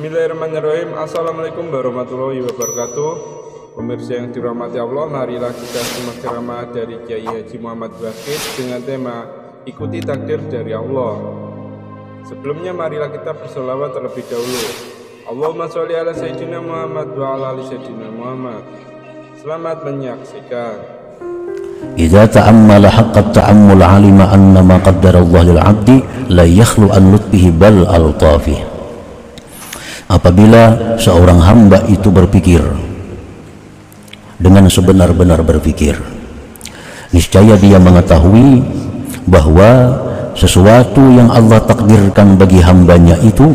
Bismillahirrahmanirrahim. Assalamualaikum warahmatullahi wabarakatuh. Pemirsa yang dirahmati Allah, marilah kita simak ceramah dari Kiai Haji Muhammad Bakir dengan tema Ikuti Takdir dari Allah. Sebelumnya marilah kita berselawat terlebih dahulu. Allahumma sholli ala Sayyidina Muhammad wa ala ali Sayyidina Muhammad. Selamat menyaksikan. Idza ta'ammala haqqa ta'ammul 'alima anna ma qaddara Allah lil 'abdi la yakhlu an lutfihi bal al-tafi. Apabila seorang hamba itu berpikir dengan sebenar-benar berpikir, niscaya dia mengetahui bahwa sesuatu yang Allah takdirkan bagi hambanya itu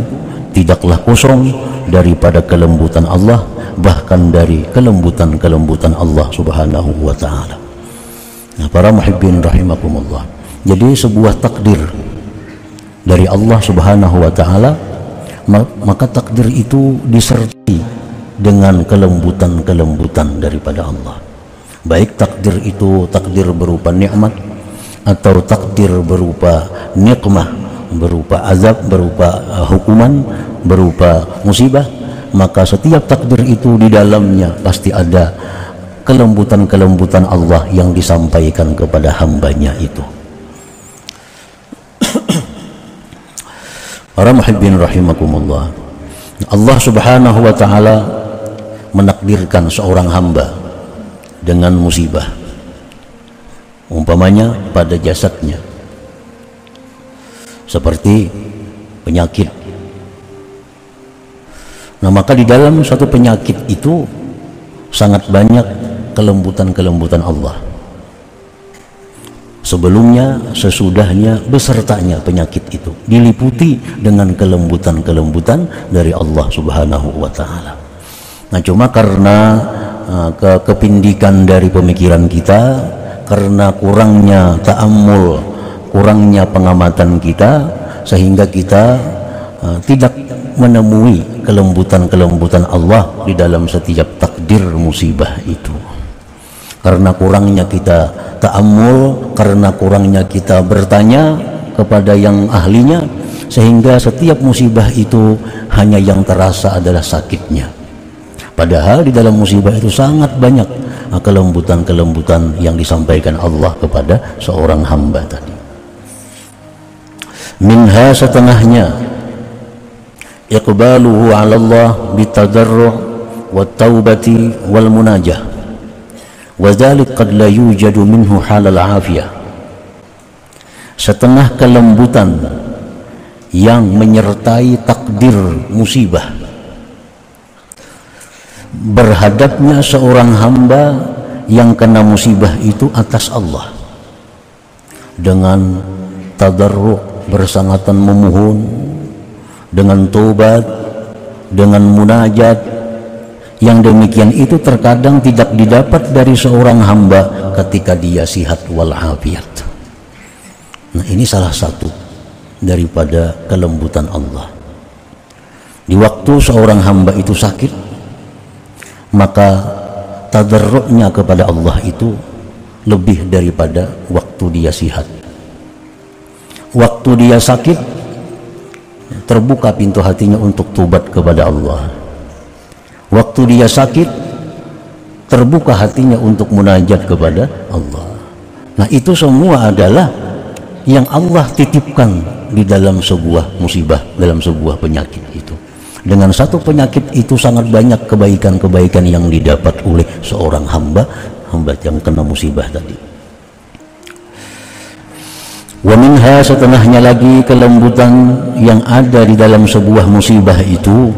tidaklah kosong daripada kelembutan Allah, bahkan dari kelembutan-kelembutan Allah subhanahu wa ta'ala. Nah, para muhibbin rahimakumullah, jadi sebuah takdir dari Allah subhanahu wa ta'ala, maka takdir itu disertai dengan kelembutan-kelembutan daripada Allah. Baik takdir itu takdir berupa nikmat atau takdir berupa nikmah, berupa azab, berupa hukuman, berupa musibah, maka setiap takdir itu di dalamnya pasti ada kelembutan-kelembutan Allah yang disampaikan kepada hambanya itu. Para muhibbin rahimakumullah, Allah subhanahu wa ta'ala menakdirkan seorang hamba dengan musibah, umpamanya pada jasadnya, seperti penyakit. Nah, maka di dalam suatu penyakit itu sangat banyak kelembutan-kelembutan Allah, sebelumnya, sesudahnya, besertanya penyakit itu diliputi dengan kelembutan-kelembutan dari Allah subhanahu wa ta'ala. Nah, cuma karena kepindikan dari pemikiran kita, karena kurangnya ta'ammul, kurangnya pengamatan kita, sehingga kita tidak menemui kelembutan-kelembutan Allah di dalam setiap takdir musibah itu. Karena kurangnya kita ta'ammul, karena kurangnya kita bertanya kepada yang ahlinya, sehingga setiap musibah itu hanya yang terasa adalah sakitnya. Padahal di dalam musibah itu sangat banyak kelembutan-kelembutan yang disampaikan Allah kepada seorang hamba tadi. Minha, setengahnya, iqbaluhu 'ala Allah bitadarru' wat taubati wal munajah, wadzalik qad la yujadu minhu halal afiyah. Setengah kelembutan yang menyertai takdir musibah, berhadapnya seorang hamba yang kena musibah itu atas Allah dengan tadarru', bersangatan memohon, dengan taubat, dengan munajat. Yang demikian itu terkadang tidak didapat dari seorang hamba ketika dia sihat walafiat. Nah, ini salah satu daripada kelembutan Allah. Di waktu seorang hamba itu sakit, maka tadarru'nya kepada Allah itu lebih daripada waktu dia sihat. Waktu dia sakit, terbuka pintu hatinya untuk tobat kepada Allah. Waktu dia sakit, terbuka hatinya untuk munajat kepada Allah. Nah, itu semua adalah yang Allah titipkan di dalam sebuah musibah, dalam sebuah penyakit itu. Dengan satu penyakit itu sangat banyak kebaikan-kebaikan yang didapat oleh seorang hamba yang kena musibah tadi. Wa minha, setengahnya lagi kelembutan yang ada di dalam sebuah musibah itu,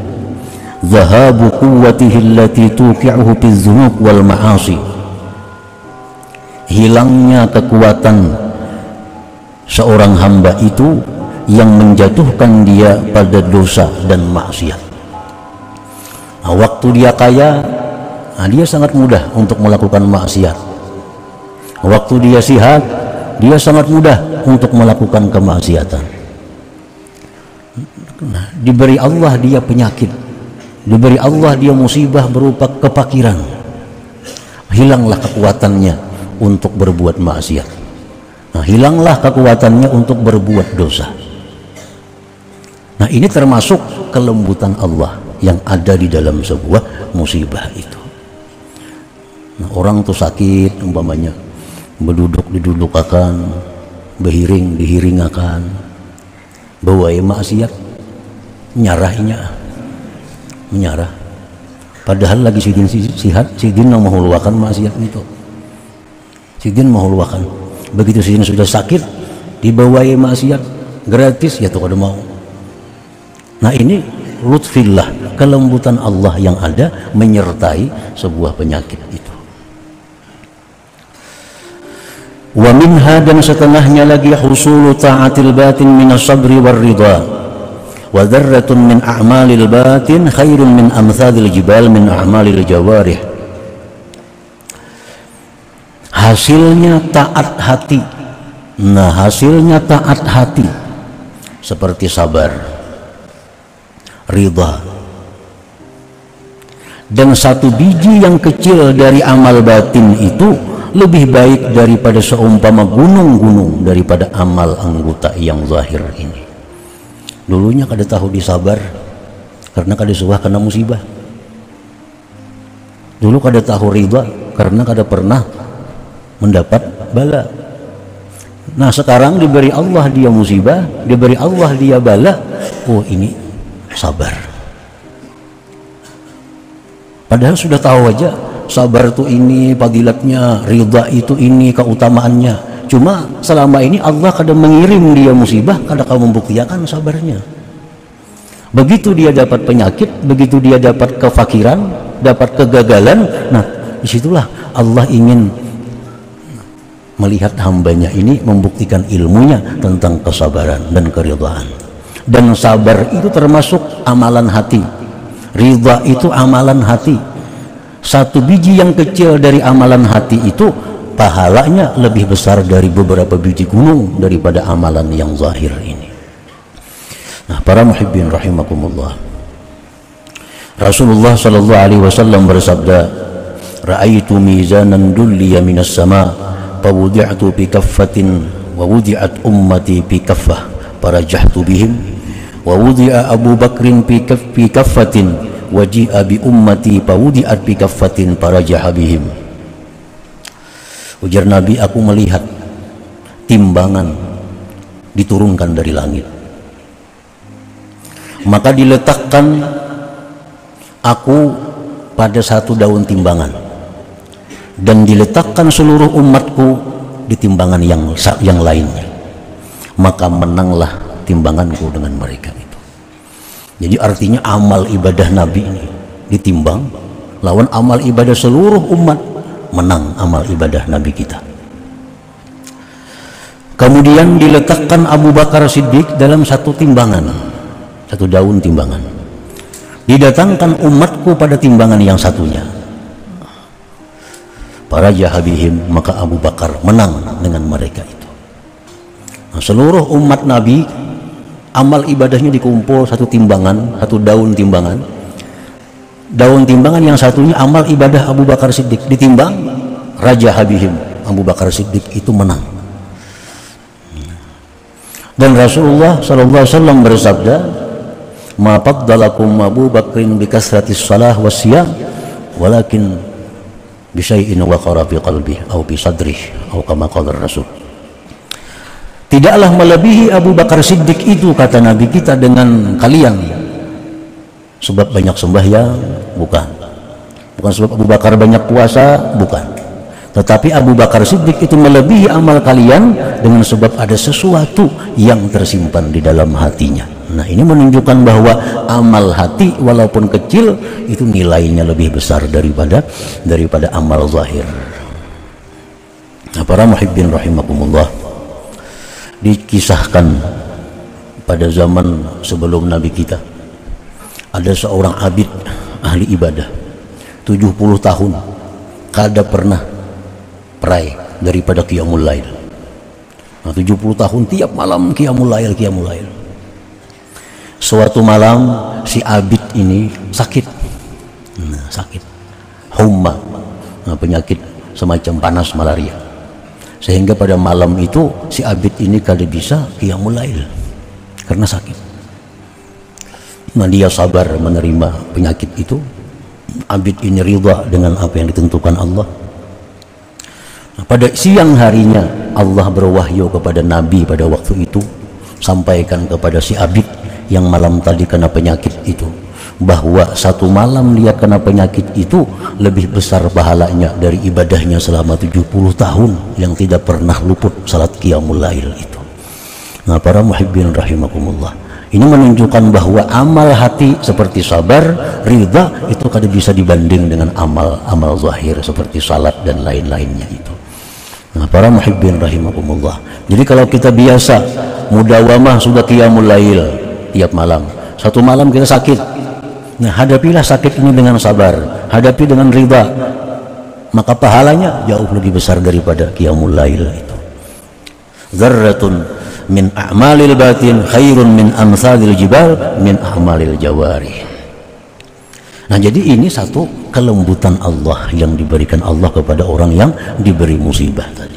zahabu quwwatihi allati tuqi'uhu bidzunub wal ma'asi, hilangnya kekuatan seorang hamba itu yang menjatuhkan dia pada dosa dan maksiat. Nah, waktu dia kaya, dia sangat mudah untuk melakukan maksiat. Waktu dia sehat, dia sangat mudah untuk melakukan kemaksiatan. Nah, diberi Allah dia penyakit, diberi Allah dia musibah berupa kepakiran, hilanglah kekuatannya untuk berbuat maksiat. Nah, hilanglah kekuatannya untuk berbuat dosa. Nah, ini termasuk kelembutan Allah yang ada di dalam sebuah musibah itu. Nah, orang tuh sakit umpamanya, berduduk didudukakan, berhiring dihiringakan, bawai maksiat, menyarah. Padahal lagi sidin sihat, sidin mau hulwakan maksiat itu. Sidin mau hulwakan. Begitu sidin sudah sakit, dibawai maksiat gratis, ya tuh kada mau. Nah, ini lutfillah, kelembutan Allah yang ada menyertai sebuah penyakit itu. Wa minha, dan setengahnya lagi, husulu ta'atil batin minas sabri war ridha, wa dzarratun min a'malil batin khairun min amsalil jibal min a'malil jawarih. Hasilnya taat hati. Nah, hasilnya taat hati seperti sabar, ridha, dan satu biji yang kecil dari amal batin itu lebih baik daripada seumpama gunung-gunung daripada amal anggota yang zahir ini. Dulunya kada tahu disabar karena kada suah kena musibah. Dulu kada tahu ridha karena kada pernah mendapat bala. Nah, sekarang diberi Allah dia musibah, diberi Allah dia bala, oh ini sabar. Padahal sudah tahu aja sabar itu ini fadilatnya, ridha itu ini keutamaannya. Cuma selama ini Allah kadang mengirim dia musibah, kadang kau membuktikan sabarnya. Begitu dia dapat penyakit, begitu dia dapat kefakiran, dapat kegagalan, nah disitulah Allah ingin melihat hambanya ini membuktikan ilmunya tentang kesabaran dan keridhaan. Dan sabar itu termasuk amalan hati, ridha itu amalan hati. Satu biji yang kecil dari amalan hati itu pahalanya lebih besar dari beberapa biji gunung daripada amalan yang zahir ini. Nah, para muhibbin rahimakumullah, Rasulullah sallallahu alaihi wasallam bersabda, ra'aitu mizanan dulliya minas sama' fawudi'tu bi kaffatin wa wudi'at ummati bi kaffah farajahtu bihim wa wudi'a Abu Bakrin bi kaffatin wa ji'a bi ummati fawudi'at bi kaffatin farajaha bihim. Ujar Nabi, aku melihat timbangan diturunkan dari langit, maka diletakkan aku pada satu daun timbangan, dan diletakkan seluruh umatku di timbangan yang lainnya, maka menanglah timbanganku dengan mereka itu. Jadi artinya amal ibadah Nabi ini ditimbang lawan amal ibadah seluruh umat, menang amal ibadah Nabi kita. Kemudian diletakkan Abu Bakar Siddiq dalam satu timbangan, satu daun timbangan. Didatangkan umatku pada timbangan yang satunya, para jahabihim, maka Abu Bakar menang dengan mereka itu. Nah, seluruh umat Nabi amal ibadahnya dikumpul satu timbangan, satu daun timbangan. Daun timbangan yang satunya amal ibadah Abu Bakar Siddiq, ditimbang, Raja Habihim Abu Bakar Siddiq itu menang. Dan Rasulullah SAW bersabda, ma faddalakum Abu Bakrin bi kasratis salah wassiyam walakin bi syai'in waqara fi qalbi atau bi sadrih atau kama qala Rasul. Tidaklah melebihi Abu Bakar Siddiq itu, kata Nabi kita, dengan kalian sebab banyak sembahyang, bukan sebab Abu Bakar banyak puasa, bukan, tetapi Abu Bakar Siddiq itu melebihi amal kalian dengan sebab ada sesuatu yang tersimpan di dalam hatinya. Nah, ini menunjukkan bahwa amal hati walaupun kecil itu nilainya lebih besar daripada amal zahir. Nah, para muhibbin rahimakumullah, dikisahkan pada zaman sebelum Nabi kita ada seorang abid ahli ibadah 70 tahun kada pernah perai daripada qiyamul lail. Nah, 70 tahun tiap malam qiyamul lail. Suatu malam si abid ini sakit, humma, penyakit semacam panas malaria, sehingga pada malam itu si abid ini kada bisa qiyamul lail karena sakit. Nah, dia sabar menerima penyakit itu. Abid ini ridha dengan apa yang ditentukan Allah. Nah, pada siang harinya Allah berwahyu kepada Nabi pada waktu itu, sampaikan kepada si Abid yang malam tadi kena penyakit itu, bahwa satu malam dia kena penyakit itu lebih besar pahalanya dari ibadahnya selama 70 tahun yang tidak pernah luput salat qiyamul lail itu. Nah, para muhibbin rahimakumullah, ini menunjukkan bahwa amal hati seperti sabar, ridha itu kada bisa dibanding dengan amal zahir seperti salat dan lain-lainnya itu. Nah, para muhibbin rahimakumullah, jadi kalau kita biasa mudawamah sudah qiyamul lail tiap malam, satu malam kita sakit, nah hadapilah sakit ini dengan sabar, hadapi dengan ridha, maka pahalanya jauh lebih besar daripada qiyamul lail itu. Dzarratun min a'malil batin khairun min amsalil jibal min a'malil jawarih. Nah, jadi ini satu kelembutan Allah yang diberikan Allah kepada orang yang diberi musibah tadi.